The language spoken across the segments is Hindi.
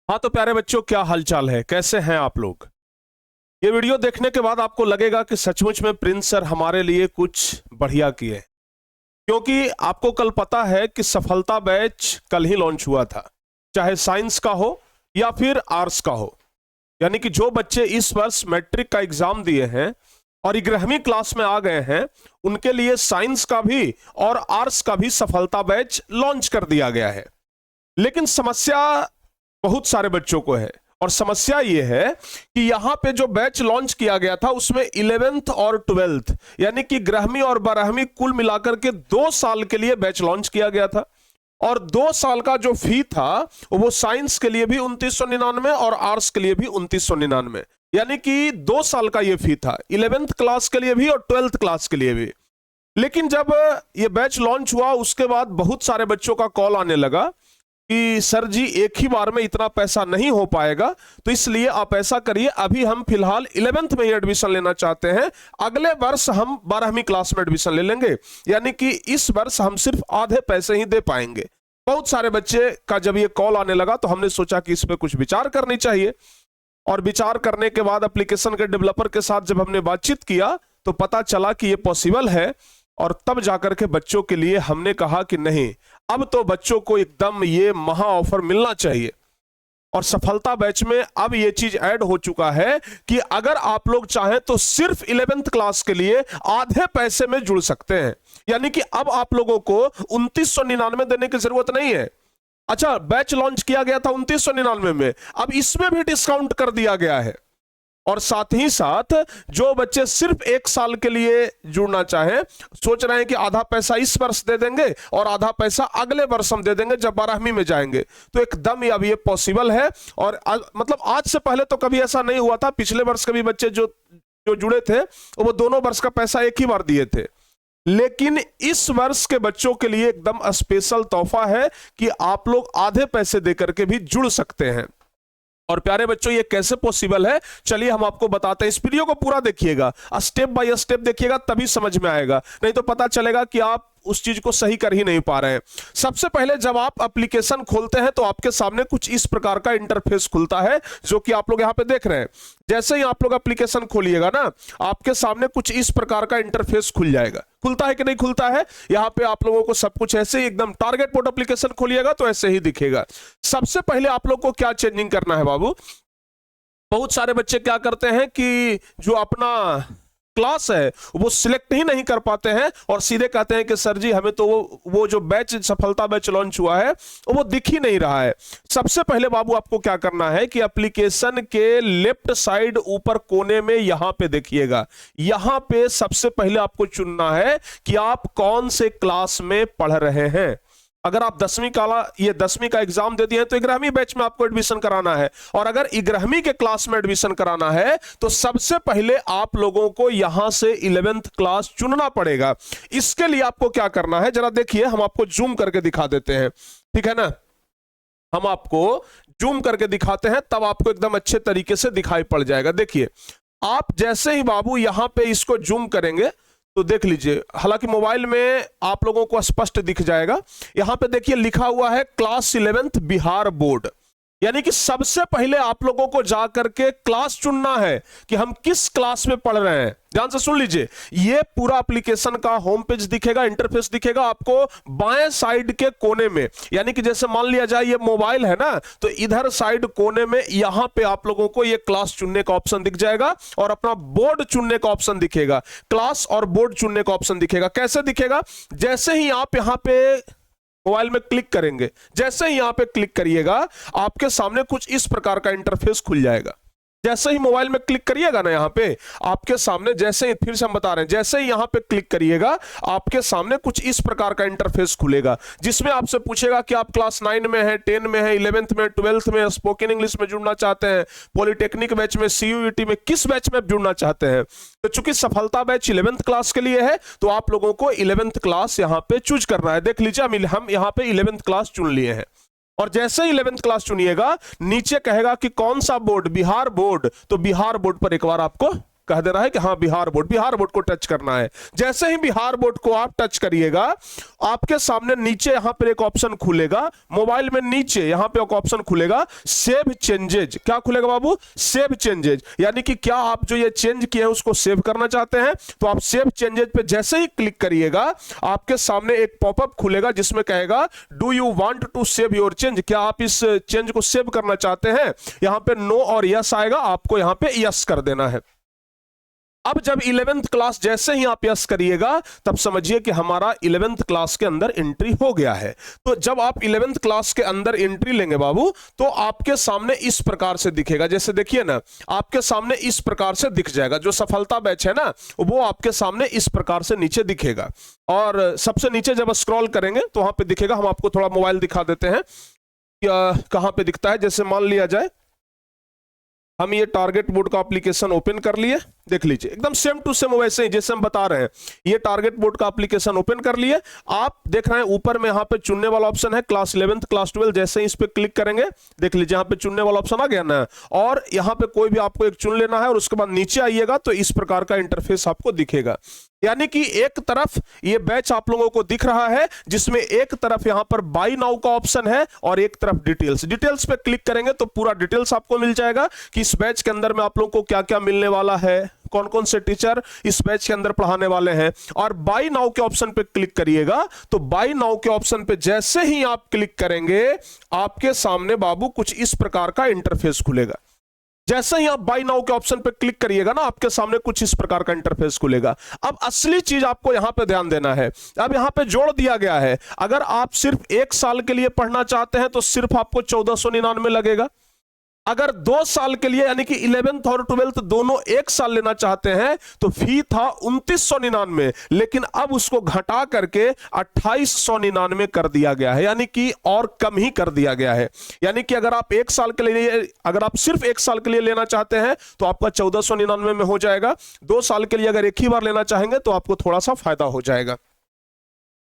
हाँ तो प्यारे बच्चों, क्या हालचाल है, कैसे हैं आप लोग। ये वीडियो देखने के बाद आपको लगेगा कि सचमुच में प्रिंस सर हमारे लिए कुछ बढ़िया किए, क्योंकि आपको कल पता है कि सफलता बैच कल ही लॉन्च हुआ था, चाहे साइंस का हो या फिर आर्ट्स का हो। यानी कि जो बच्चे इस वर्ष मैट्रिक का एग्जाम दिए हैं और 11वीं क्लास में आ गए हैं, उनके लिए साइंस का भी और आर्ट्स का भी सफलता बैच लॉन्च कर दिया गया है। लेकिन समस्या बहुत सारे बच्चों को है, और समस्या यह है कि यहां पे जो बैच लॉन्च किया गया था उसमें 11th और 12th यानी कि 11वीं और 12वीं कुल मिलाकर के 2 साल के लिए बैच लॉन्च किया गया था। और 2 साल का जो फी था वो साइंस के लिए भी 2999 और आर्ट्स के लिए भी 2999, यानी कि 2 साल का ये फी था 11th क्लास के लिए भी और 12th क्लास के लिए भी। लेकिन जब ये बैच लॉन्च हुआ उसके बाद बहुत सारे बच्चों का कॉल आने लगा कि सर जी एक ही बार में इतना पैसा नहीं हो पाएगा, तो इसलिए आप ऐसा करिए, अभी हम फिलहाल 11th में ही एडमिशन लेना चाहते हैं, अगले वर्ष हम 12वीं क्लास में एडमिशन ले लेंगे, यानी कि इस वर्ष हम सिर्फ आधे पैसे ही दे पाएंगे। बहुत सारे बच्चे का जब ये कॉल आने लगा तो हमने सोचा कि इस पर कुछ विचार करनी चाहिए। और विचार करने के बाद एप्लीकेशन के डेवलपर के साथ जब हमने बातचीत किया तो पता चला कि ये पॉसिबल है। और तब जाकर के बच्चों के लिए हमने कहा कि नहीं, अब तो बच्चों को एकदम ये महा ऑफर मिलना चाहिए। और सफलता बैच में अब ये चीज ऐड हो चुका है कि अगर आप लोग चाहें तो सिर्फ 11th क्लास के लिए आधे पैसे में जुड़ सकते हैं, यानी कि अब आप लोगों को 2999 देने की जरूरत नहीं है। अच्छा, बैच लॉन्च किया गया था 2999 में, अब इसमें भी डिस्काउंट कर दिया गया है। और साथ ही साथ जो बच्चे सिर्फ 1 साल के लिए जुड़ना चाहें, सोच रहे हैं कि आधा पैसा इस वर्ष दे देंगे और आधा पैसा अगले वर्ष हम दे देंगे जब 12वीं में जाएंगे, तो एकदम अब ये पॉसिबल है। और मतलब आज से पहले तो कभी ऐसा नहीं हुआ था। पिछले वर्ष के भी बच्चे जो जुड़े थे वो दोनों वर्ष का पैसा एक ही बार दिए थे। लेकिन इस वर्ष के बच्चों के लिए एकदम स्पेशल तोहफा है कि आप लोग आधे पैसे देकर के भी जुड़ सकते हैं। और प्यारे बच्चों, ये कैसे पॉसिबल है, चलिए हम आपको बताते हैं। इस वीडियो को पूरा देखिएगा, स्टेप बाय स्टेप देखिएगा, तभी समझ में आएगा, नहीं तो पता चलेगा कि आप उस चीज को सही कर ही नहीं पा रहे हैं। सबसे पहले जब आप एप्लीकेशन खोलते हैं तो आपके सामने कुछ इस प्रकार का इंटरफेस खुलता है, जो कि आप लोग यहां पे देख रहे हैं। जैसे ही आप लोग एप्लीकेशन खोलिएगा ना, आपके सामने कुछ इस प्रकार का इंटरफेस खुल जाएगा। खुलता है कि नहीं खुलता है, यहां पे आप लोगों को सब कुछ ऐसे ही एकदम टारगेट बोर्ड एप्लीकेशन खोलिएगा तो ऐसे ही दिखेगा। सबसे पहले आप लोग को क्या चेंजिंग करना है बाबू, बहुत सारे बच्चे क्या करते हैं कि जो अपना क्लास है वो सिलेक्ट ही नहीं कर पाते हैं और सीधे कहते हैं कि सर जी हमें तो वो जो बैच सफलता बैच लॉन्च हुआ है वो दिख ही नहीं रहा है। सबसे पहले बाबू आपको क्या करना है कि एप्लीकेशन के लेफ्ट साइड ऊपर कोने में यहां पे देखिएगा, यहां पे सबसे पहले आपको चुनना है कि आप कौन से क्लास में पढ़ रहे हैं। अगर आप 10वीं का एग्जाम दे दिए हैं तो 11वीं बैच में आपको एडमिशन कराना है, और अगर 11वीं के क्लास में एडमिशन कराना है तो सबसे पहले आप लोगों को यहां से 11th क्लास चुनना पड़ेगा। इसके लिए आपको क्या करना है जरा देखिए, हम आपको जूम करके दिखा देते हैं, ठीक है ना। हम आपको जूम करके दिखाते हैं, तब आपको एकदम अच्छे तरीके से दिखाई पड़ जाएगा। देखिए, आप जैसे ही बाबू यहां पे इसको जूम करेंगे तो देख लीजिए, हालांकि मोबाइल में आप लोगों को स्पष्ट दिख जाएगा। यहां पे देखिए लिखा हुआ है क्लास 11th बिहार बोर्ड, यानी कि सबसे पहले आप लोगों को जाकर के क्लास चुनना है कि हम किस क्लास में पढ़ रहे हैं। ध्यान से सुन लीजिए, ये पूरा एप्लीकेशन का होम पेज दिखेगा, इंटरफेस दिखेगा आपको बाएं साइड के कोने में, यानी कि जैसे मान लिया जाए ये मोबाइल है ना, तो इधर साइड कोने में यहां पे आप लोगों को ये क्लास चुनने का ऑप्शन दिख जाएगा और अपना बोर्ड चुनने का ऑप्शन दिखेगा। क्लास और बोर्ड चुनने का ऑप्शन दिखेगा। कैसे दिखेगा, जैसे ही आप यहां पे मोबाइल में क्लिक करेंगे, जैसे ही यहां पे क्लिक करिएगा आपके सामने कुछ इस प्रकार का इंटरफेस खुल जाएगा। जैसे ही मोबाइल में क्लिक करिएगा ना, यहां पे आपके सामने, जैसे ही, फिर से हम बता रहे हैं, जैसे ही यहां पे क्लिक करिएगा आपके सामने कुछ इस प्रकार का इंटरफेस खुलेगा, जिसमें आपसे पूछेगा कि आप क्लास 9 में है, 10 में है, 11th में, 12th में, स्पोकन इंग्लिश में जुड़ना चाहते हैं, पॉलिटेक्निक बैच में, CUET में, किस बैच में जुड़ना चाहते हैं। तो चूंकि सफलता बैच 11th क्लास के लिए है तो आप लोगों को 11th क्लास यहां पे चूज करना है। देख लीजिए, हम यहां पे 11th क्लास चुन लिए हैं, और जैसे ही 11th क्लास चुनिएगा नीचे कहेगा कि कौन सा बोर्ड, बिहार बोर्ड, तो बिहार बोर्ड पर एक बार आपको कह दे रहा है कि हाँ बिहार बोर्ड को टच करना है। जैसे ही बिहार बोर्ड को आप टच करिएगा, आपके सामने नीचे यहां पर एक ऑप्शन खुलेगा, मोबाइल में नीचे यहां पे एक ऑप्शन खुलेगा सेव चेंजेज। क्या खुलेगा बाबू? Save changes. यानी कि क्या आप जो ये चेंज किए हैं उसको सेव करना चाहते हैं, तो आप सेव चेंजेज पे जैसे ही क्लिक करिएगा, आपके सामने एक पॉपअप खुलेगा जिसमें कहेगा do you want to save your change, क्या आप इस चेंज को सेव करना चाहते हैं? यहां पे नो और यस आएगा, आपको यहां पे यस कर देना है। अब जब 11th क्लास जैसे ही आप यस करिएगा, तब समझिए कि हमारा 11th क्लास के अंदर एंट्री हो गया है। तो जब आप 11th क्लास के अंदर एंट्री लेंगे बाबू, तो आपके सामने इस प्रकार से दिखेगा। जैसे देखिए ना, आपके सामने इस प्रकार से दिख जाएगा। जो सफलता बैच है ना, वो आपके सामने इस प्रकार से नीचे दिखेगा। और सबसे नीचे जब स्क्रॉल करेंगे तो वहां पे दिखेगा, हम आपको थोड़ा मोबाइल दिखा देते हैं कहां पे दिखता है। जैसे मान लिया जाए हम ये टारगेट बोर्ड का एप्लीकेशन ओपन कर लिए, देख लीजिए एकदम सेम टू सेम वैसे ही जैसे हम बता रहे हैं। ये टारगेट बोर्ड का एप्लीकेशन ओपन कर लिए, आप देख रहे हैं ऊपर में यहाँ पे चुनने वाला ऑप्शन है क्लास 11th क्लास 12। जैसे ही इस पे क्लिक करेंगे, देख लीजिए यहाँ पे चुनने वाला ऑप्शन आ गया ना, और यहाँ पे कोई भी आपको एक चुन लेना है और उसके बाद नीचे आइएगा तो इस प्रकार का इंटरफेस आपको दिखेगा। यानी कि एक तरफ ये बैच आप लोगों को दिख रहा है जिसमें एक तरफ यहां पर बाय नाउ का ऑप्शन है और एक तरफ डिटेल्स पे क्लिक करेंगे तो पूरा डिटेल्स आपको मिल जाएगा कि इस बैच के अंदर में आप लोगों को क्या क्या मिलने वाला है, कौन कौन से टीचर इस बैच के अंदर पढ़ाने वाले हैं। और बाय नाउ के ऑप्शन पे क्लिक करिएगा, तो बाय नाउ के ऑप्शन पे जैसे ही आप क्लिक करेंगे, आपके सामने बाबू कुछ इस प्रकार का इंटरफेस खुलेगा। जैसे ही आप बाय नाउ के ऑप्शन पे क्लिक करिएगा ना, आपके सामने कुछ इस प्रकार का इंटरफेस खुलेगा। अब असली चीज आपको यहां पे ध्यान देना है। अब यहां पे जोड़ दिया गया है, अगर आप सिर्फ 1 साल के लिए पढ़ना चाहते हैं तो सिर्फ आपको 1499 लगेगा। अगर 2 साल के लिए यानी कि 11th और 12th दोनों 1 साल लेना चाहते हैं तो फी था 2999, लेकिन अब उसको घटा करके 2899 कर दिया गया है, यानी कि और कम ही कर दिया गया है। यानी कि अगर आप 1 साल के लिए, अगर आप सिर्फ 1 साल के लिए लेना चाहते हैं तो आपका 1499 में हो जाएगा। 2 साल के लिए अगर एक ही बार लेना चाहेंगे तो आपको थोड़ा सा फायदा हो जाएगा।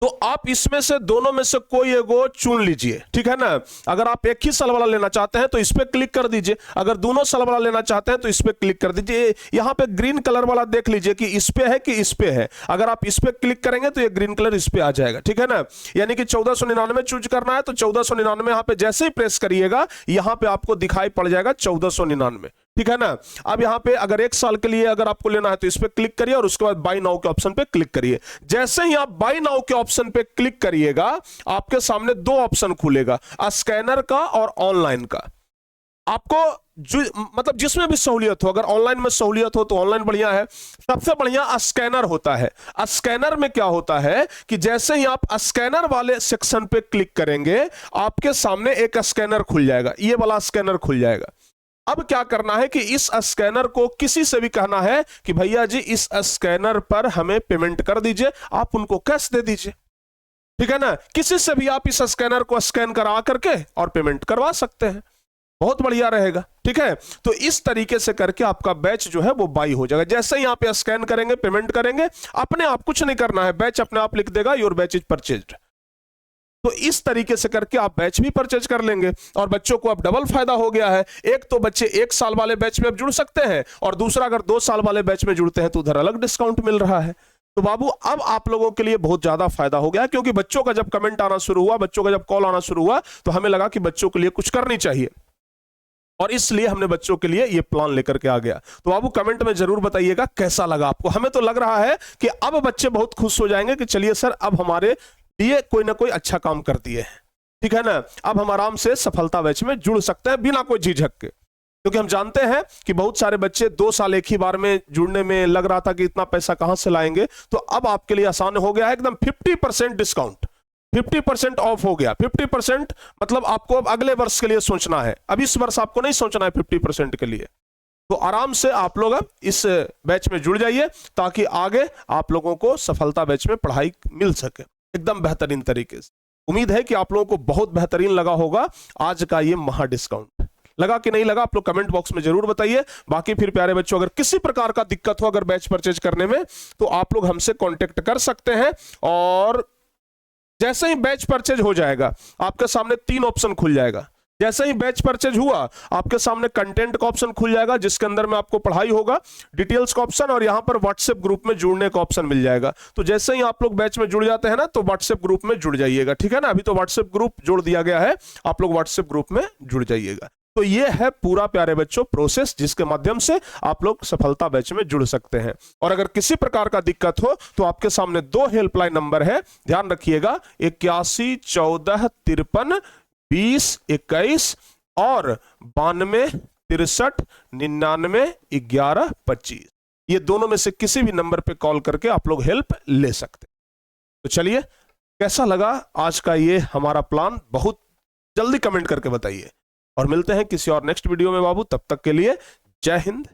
तो आप इसमें से दोनों में से कोई एगो चुन लीजिए, ठीक है ना। अगर आप एक ही साल वाला लेना चाहते हैं तो इस पे क्लिक कर दीजिए, अगर दोनों साल वाला लेना चाहते हैं तो इस पे क्लिक कर दीजिए। यहां पे ग्रीन कलर वाला देख लीजिए कि इस पे है कि इस पे है। अगर आप इस पे क्लिक करेंगे तो ये ग्रीन कलर इस पे आ जाएगा, ठीक है ना। यानी कि 1499 चूज करना है तो 1499 यहां पे जैसे ही प्रेस करिएगा, यहां पे आपको दिखाई पड़ जाएगा 1499, ठीक है ना। अब यहां पे अगर 1 साल के लिए अगर आपको लेना है तो इस पे क्लिक करिए और उसके बाद बाय नाउ के ऑप्शन पे क्लिक करिए। जैसे ही आप बाय नाउ के ऑप्शन पे क्लिक करिएगा, आपके सामने 2 ऑप्शन खुलेगा, स्कैनर का और ऑनलाइन का। आपको जो मतलब जिसमें भी सहूलियत हो, अगर ऑनलाइन में सहूलियत हो तो ऑनलाइन बढ़िया है, सबसे बढ़िया स्कैनर होता है। स्कैनर में क्या होता है कि जैसे ही आप स्कैनर वाले सेक्शन पे क्लिक करेंगे, आपके सामने एक स्कैनर खुल जाएगा, ये वाला स्कैनर खुल जाएगा। अब क्या करना है कि इस स्कैनर को किसी से भी कहना है कि भैया जी इस स्कैनर पर हमें पेमेंट कर दीजिए, आप उनको कैश दे दीजिए, ठीक है ना। किसी से भी आप इस स्कैनर को स्कैन करा करके और पेमेंट करवा सकते हैं, बहुत बढ़िया रहेगा, ठीक है। तो इस तरीके से करके आपका बैच जो है वो बाई हो जाएगा। जैसे ही आप स्कैन करेंगे, पेमेंट करेंगे, अपने आप कुछ नहीं करना है, बैच अपने आप लिख देगा योर बैच इज परचेज्ड। तो इस तरीके से करके आप बैच भी परचेज कर लेंगे और बच्चों को अब डबल फायदा हो गया है। एक तो बच्चे 1 साल वाले बैच में अब जुड़ सकते हैं और दूसरा अगर 2 साल वाले बैच में जुड़ते हैं तो उधर अलग डिस्काउंट मिल रहा है। तो बाबू अब आप लोगों के लिए बहुत ज्यादा फायदा हो गया, क्योंकि बच्चों का जब कमेंट आना शुरू हुआ, बच्चों का जब कॉल आना शुरू हुआ, तो हमें लगा कि बच्चों के लिए कुछ करनी चाहिए और इसलिए हमने बच्चों के लिए ये प्लान लेकर के आ गया। तो बाबू कमेंट में जरूर बताइएगा कैसा लगा आपको। हमें तो लग रहा है कि अब बच्चे बहुत खुश हो जाएंगे कि चलिए सर अब हमारे लिए कोई ना कोई अच्छा काम कर दिए हैं, ठीक है ना। अब हम आराम से सफलता बैच में जुड़ सकते हैं बिना कोई झिझक के, क्योंकि हम जानते हैं कि बहुत सारे बच्चे 2 साल एक ही बार में जुड़ने में लग रहा था कि इतना पैसा कहां से लाएंगे। तो अब आपके लिए आसान हो गया है, एकदम 50% डिस्काउंट, 50% ऑफ हो गया। 50% मतलब आपको अब अगले वर्ष के लिए सोचना है, अब इस वर्ष आपको नहीं सोचना है 50% के लिए। तो आराम से आप लोग अब इस बैच में जुड़ जाइए ताकि आगे आप लोगों को सफलता बैच में पढ़ाई मिल सके एकदम बेहतरीन तरीके से। उम्मीद है कि आप लोगों को बहुत बेहतरीन लगा होगा आज का ये महा डिस्काउंट। लगा कि नहीं लगा आप लोग कमेंट बॉक्स में जरूर बताइए। बाकी फिर प्यारे बच्चों, अगर किसी प्रकार का दिक्कत हो अगर बैच परचेज करने में, तो आप लोग हमसे कांटेक्ट कर सकते हैं। और जैसे ही बैच परचेज हो जाएगा, आपके सामने 3 ऑप्शन खुल जाएगा। जैसे ही बैच परचेज हुआ आपके सामने कंटेंट का ऑप्शन खुल जाएगा, जिसके अंदर में आपको पढ़ाई होगा, डिटेल्स का ऑप्शन, और यहां पर व्हाट्सएप ग्रुप में जुड़ने का ऑप्शन मिल जाएगा। तो जैसे ही आप लोग बैच में जुड़ जाते हैं ना, तो व्हाट्सएप ग्रुप में जुड़ जाइएगा, ठीक है ना। अभी तो व्हाट्सएप ग्रुप जोड़ दिया गया है, आप लोग व्हाट्सएप ग्रुप में जुड़ जाइएगा। तो ये है पूरा प्यारे बच्चों प्रोसेस, जिसके माध्यम से आप लोग सफलता बैच में जुड़ सकते हैं। और अगर किसी प्रकार का दिक्कत हो तो आपके सामने 2 हेल्पलाइन नंबर है, ध्यान रखिएगा, 81 14 53 20 21 और 92 63 99 11 25। ये दोनों में से किसी भी नंबर पे कॉल करके आप लोग हेल्प ले सकते हैं। तो चलिए, कैसा लगा आज का ये हमारा प्लान, बहुत जल्दी कमेंट करके बताइए, और मिलते हैं किसी और नेक्स्ट वीडियो में बाबू। तब तक के लिए जय हिंद,